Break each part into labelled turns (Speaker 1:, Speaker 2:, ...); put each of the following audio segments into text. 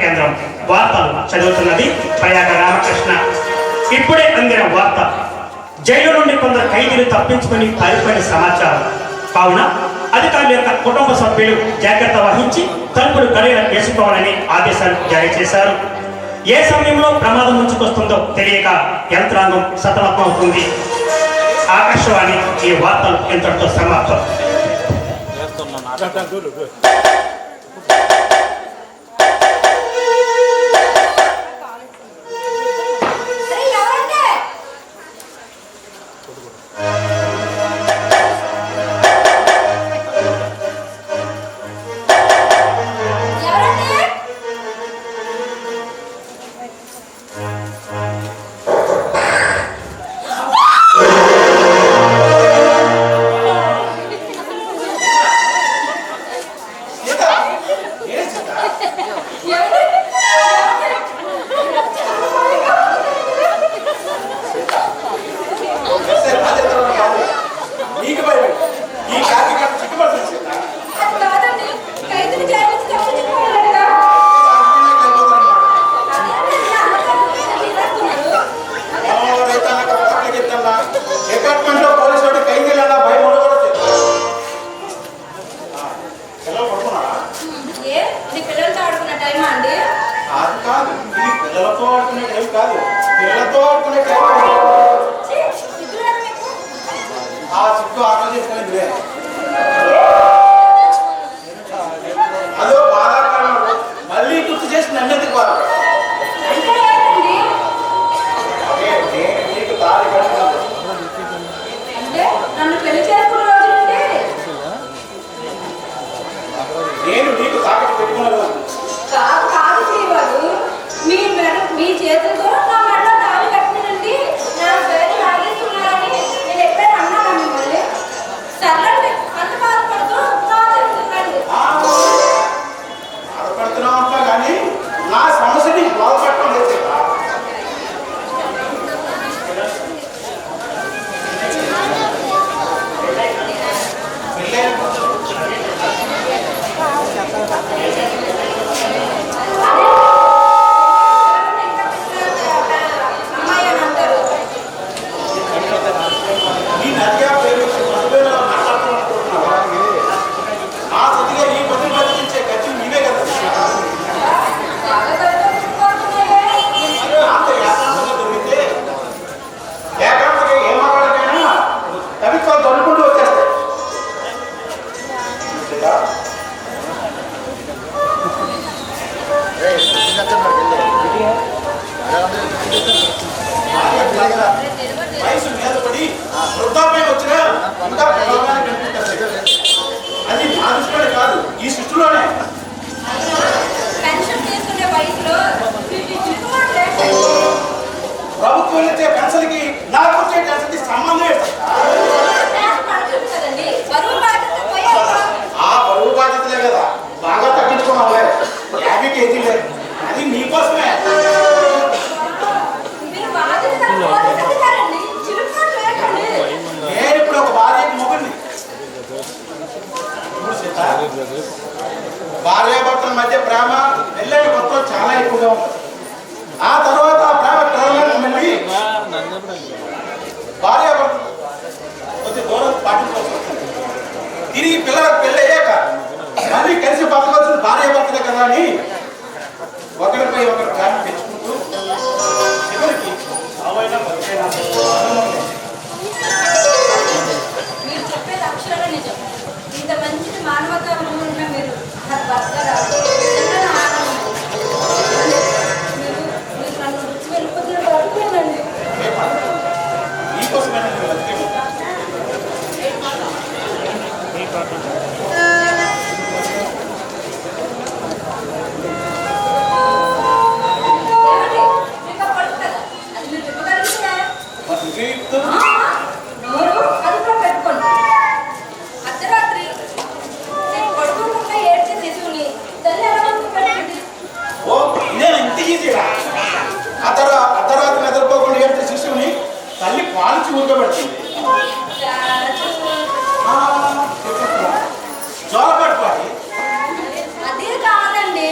Speaker 1: కేంద్రం వార్తలు చదువుతున్నది ప్రయాగ రామకృష్ణ. ఇప్పుడే అందిన వార్త, జైలు నుండి కొందరు ఖైదీలు తప్పించుకొని పారిపోయిన సమాచారం. కావున అధికారుల యొక్క కుటుంబ సభ్యులు జాగ్రత్త వహించి తలుపులు గడియలు వేసుకోవాలని ఆదేశాలు జారీ చేశారు. ఏ సమయంలో ప్రమాదం ముంచుకొస్తుందో తెలియక యంత్రాంగం సతమతమవుతుంది. ఆకాశవాణి ఈ వార్తలు ఇంతటితో సమాప్తం.
Speaker 2: అదో బాధాకరం. మళ్ళీ గుర్తు చేసి నన్నది నేను నీకు తాకట్టు పెట్టుకున్న రోజు
Speaker 3: మీ చేతులతో నా మెడలో తాళి కట్టినండి. నా పేరు లాగేస్తున్నారని నేను ఎప్పుడైనా అన్నాను మిమ్మల్ని. సర్లండి, అంత బాధపడుతూ బాధపడుతున్నాండి.
Speaker 2: బాధపడుతున్నావు అంటా కానీ నా సమస్యని బాధపడటం లేదు. వయసు మీద పడి వృద్ధాప్యం వచ్చినా ఇంకా ప్రభావాన్ని కనిపిస్తుంది. అది నా దృష్టిలోనే కాదు, ఈ సృష్టిలోనే. ప్రభుత్వం ఇచ్చే పెన్షన్కి నాకు వచ్చే పెన్షన్కి సంబంధం ఆ బరువు బాధ్యతలే కదా బాగా తగ్గించుకోవాలి. 50 కేజీలే, అది నీకోసమే. నేను ఇప్పుడు ఒక భార్యకి మొగ్గుంది. భార్యాభర్తల మధ్య ప్రేమ పెళ్ళైన కొత్తలో చాలా ఎక్కువగా ఉంటుంది. ఆ తర్వాత ఆ ప్రేమ టోర్నమెంట్ మళ్ళీ భార్యాభర్త కొద్ది దూరం పాటించుకోవచ్చు. తిరిగి పిల్లలకు పెళ్ళి అయ్యాక మళ్ళీ కలిసి బతకవలసిన భార్యాభర్తలే కదా అని ఒకరిపై ఒకరు ప్రేమ పెంచుకుంటూ చివరికి అవైనా బతికైనా
Speaker 3: మీరు చెప్పేది అక్షరాలు నిజం. ఇంత మంచి మానవత్వం ఉన్న మీరు నాకు భర్త రాదు. మీరు నన్ను రుచి వెళ్ళిపోతున్న పడుకోనండి.
Speaker 2: నీకోసమైనా అర్ధరాత్రి నిద్రపోకుండా ఏమిటి శిశువుని తల్లి పాలించి ఊరుకోబెడుతుంది. జోలపాటు పాడి
Speaker 3: అదే కాదండి,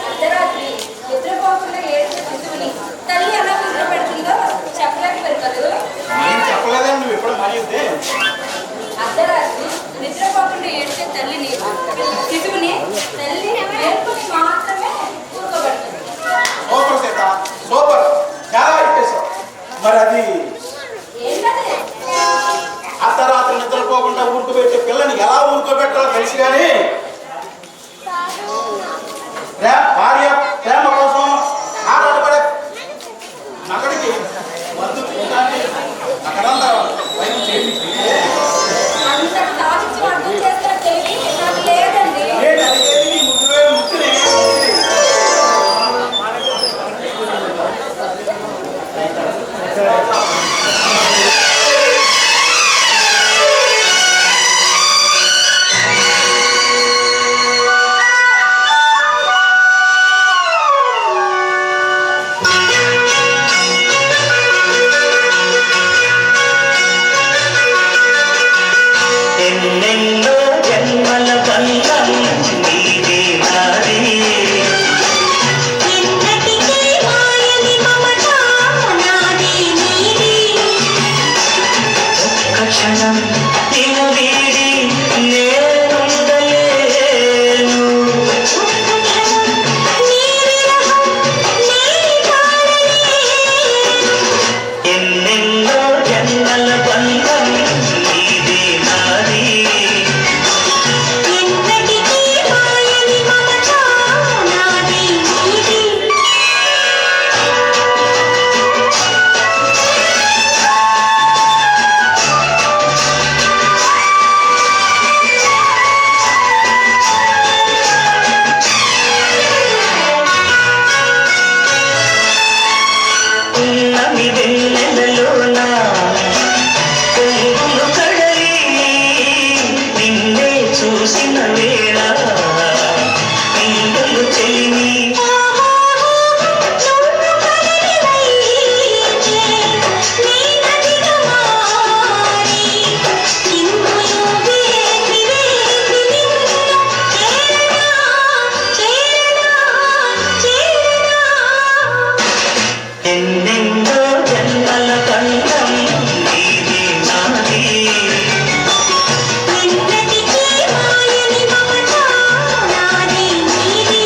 Speaker 3: అర్ధరాత్రి తల్లిని శిశువుని తల్లి మేల్కొని మాత్రమే ఊరుకోబెడుతుంది.
Speaker 2: సూపర్ సీత, సూపర్, చాలా ఇచ్చేసావు. మరి అది
Speaker 3: ఏంటది?
Speaker 2: అర్ధరాత్రి నిద్రపోకుండా ఊరుకోబెట్టే పిల్లని ఎలా ఊరుకోబెట్టాలో తెలుసు కానీ భార్య ప్రేమ కోసం ఆరాటపడే మగడికి మందు అక్కడంతా భయం చేయించి
Speaker 3: అంత సాధించి అర్థం చేస్తున్న తెలివి నాకు లేదండి.
Speaker 4: ఎన్నెన్నో జన్మల బంధం నీదే నాది, ఎన్నటికీ మాయని మమత నాది నీది, ఒక్క క్షణం నిన్ను వీడి నేనుండలేను, ఒక్క క్షణం నీ విరహం నీ తాళలేను, ఎన్నెన్నో జన్మల బంధం నీదే నాది, ఎన్నటికీ మాయని మమత నాది నీది. ఉన్నమి వెన్నెలలోన కొంగులు కడలి నిన్నే చూసిన వేళ నిన్నులు చెలిమి ఎన్నెన్నో జన్మల బంధం నీది నాది, ఎన్నటికీ మాయని మమత నాది నీది.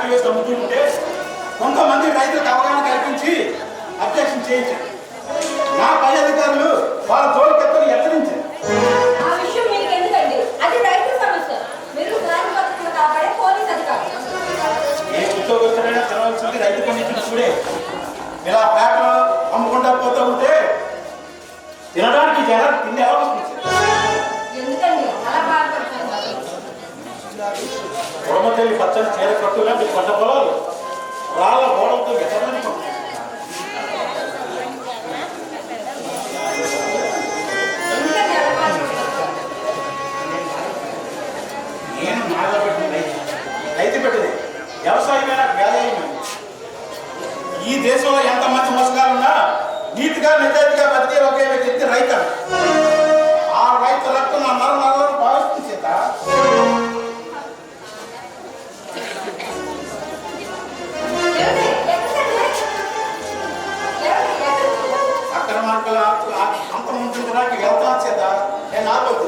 Speaker 2: ట్యాక్లు వేసి అమ్ముతూ ఉంటే కొంతమంది రైతులకు అవగాహన కల్పించి అబ్జెక్షన్ చేయించారు. నా పై అధికారులు వాళ్ళ తోలుకెత్తని హెచ్చరించారు.
Speaker 3: ఆ విషయం మీకు ఎందుకండి? అది రైతు సమస్య. మీరు గ్రామ పద్ధతులు కాపాడే పోలీస్ అధికారులు.
Speaker 2: ఏ ఉద్యోగస్తులైనా తినవలసింది రైతు పండించిన చూడే. ఇలా పేటలో అమ్ముకుంటా పోతూ ఉంటే తినడానికి జనాలు తిండి ఎలా వస్తుంది?
Speaker 3: ఎందుకండి అలా బాధపడుతున్నారు?
Speaker 2: పొడమతల్లి పచ్చని చీర కట్టుగా మీ పంట పొలాలు రాళ్ళ గోడలతో వెతమని
Speaker 3: ఎందుకండి అలా బాధపడుతున్నారు?
Speaker 2: నేను మాట్లాడుతున్న రైతు పెట్టింది వ్యవసాయమైన వ్యాయామం. ఈ దేశంలో ఎంతమంది మోసగాలున్నా నీతిగా నిజాయితీగా బతికే ఒకే వ్యక్తి రైతు. ఆ రైతు రక్తం నా నరనరలను భావిస్తుంది చేత
Speaker 3: ఏమండి? ఎక్కడండి? ఏమండి? ఎక్కడ?
Speaker 2: అక్కడ మనకు అంతం ఉంటుంది నాకు వెళ్తాను చేత నేను ఆపొద్దు.